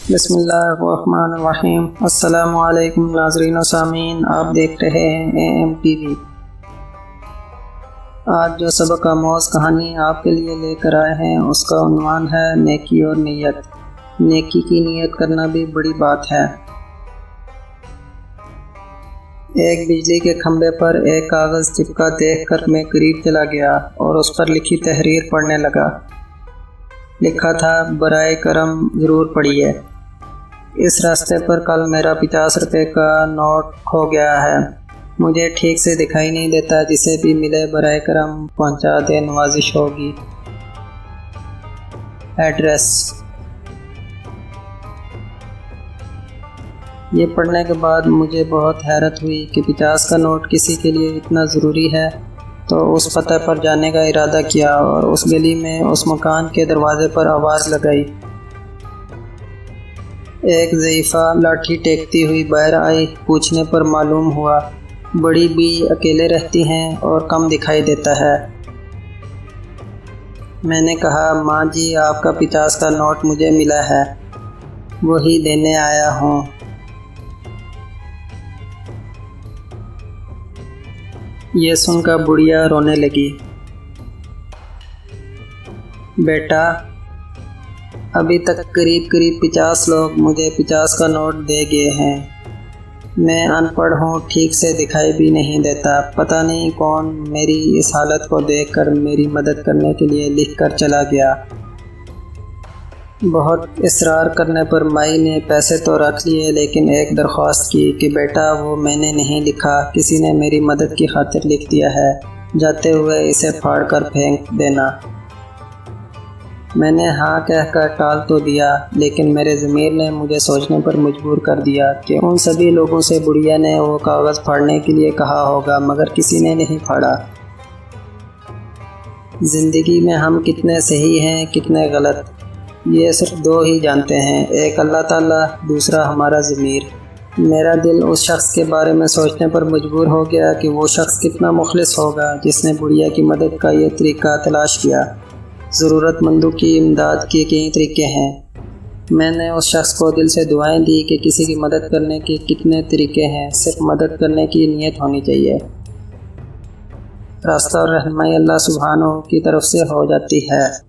بسم اللہ الرحمن الرحیم۔ السلام علیکم ناظرین و سامعین، آپ دیکھ رہے ہیں AMTV۔ آج جو سبق آموز کہانی آپ کے لیے لے کر آئے ہیں اس کا عنوان ہے نیکی اور نیت۔ نیکی کی نیت کرنا بھی بڑی بات ہے۔ ایک بجلی کے کھمبے پر ایک کاغذ چپکا دیکھ کر میں قریب چلا گیا اور اس پر لکھی تحریر پڑھنے لگا۔ لکھا تھا، برائے کرم ضرور پڑھیے، اس راستے پر کل میرا 50 روپے کا نوٹ کھو گیا ہے، مجھے ٹھیک سے دکھائی نہیں دیتا، جسے بھی ملے برائے کرم پہنچا دے، نوازش ہوگی۔ ایڈریس۔ یہ پڑھنے کے بعد مجھے بہت حیرت ہوئی کہ 50 کا نوٹ کسی کے لیے اتنا ضروری ہے، تو اس پتہ پر جانے کا ارادہ کیا اور اس گلی میں اس مکان کے دروازے پر آواز لگائی۔ ایک ضعیفہ لاٹھی ٹیکتی ہوئی باہر آئی۔ پوچھنے پر معلوم ہوا بڑی بی اکیلے رہتی ہیں اور کم دکھائی دیتا ہے۔ میں نے کہا، ماں جی، آپ کا 50 کا نوٹ مجھے ملا ہے، وہی دینے آیا ہوں۔ یہ سن کر بڑھیا رونے لگی۔ بیٹا، ابھی تک قریب 50 لوگ مجھے 50 کا نوٹ دے گئے ہیں، میں ان پڑھ ہوں، ٹھیک سے دکھائی بھی نہیں دیتا، پتہ نہیں کون میری اس حالت کو دیکھ کر میری مدد کرنے کے لیے لکھ کر چلا گیا۔ بہت اصرار کرنے پر مائی نے پیسے تو رکھ لیے، لیکن ایک درخواست کی کہ بیٹا وہ میں نے نہیں لکھا، کسی نے میری مدد کی خاطر لکھ دیا ہے، جاتے ہوئے اسے پھاڑ کر پھینک دینا۔ میں نے ہاں کہہ کر ٹال تو دیا، لیکن میرے ضمیر نے مجھے سوچنے پر مجبور کر دیا کہ ان سبھی لوگوں سے بڑھیا نے وہ کاغذ پھاڑنے کے لیے کہا ہوگا، مگر کسی نے نہیں پھاڑا۔ زندگی میں ہم کتنے صحیح ہیں، کتنے غلط، یہ صرف دو ہی جانتے ہیں، ایک اللہ تعالیٰ، دوسرا ہمارا ضمیر۔ میرا دل اس شخص کے بارے میں سوچنے پر مجبور ہو گیا کہ وہ شخص کتنا مخلص ہوگا جس نے بڑھیا کی مدد کا یہ طریقہ تلاش کیا۔ ضرورت مندوں کی امداد کے کئی طریقے ہیں۔ میں نے اس شخص کو دل سے دعائیں دی کہ کسی کی مدد کرنے کے کتنے طریقے ہیں، صرف مدد کرنے کی نیت ہونی چاہیے۔ راستہ اور رہنمائی اللہ سبحانہ کی طرف سے ہو جاتی ہے۔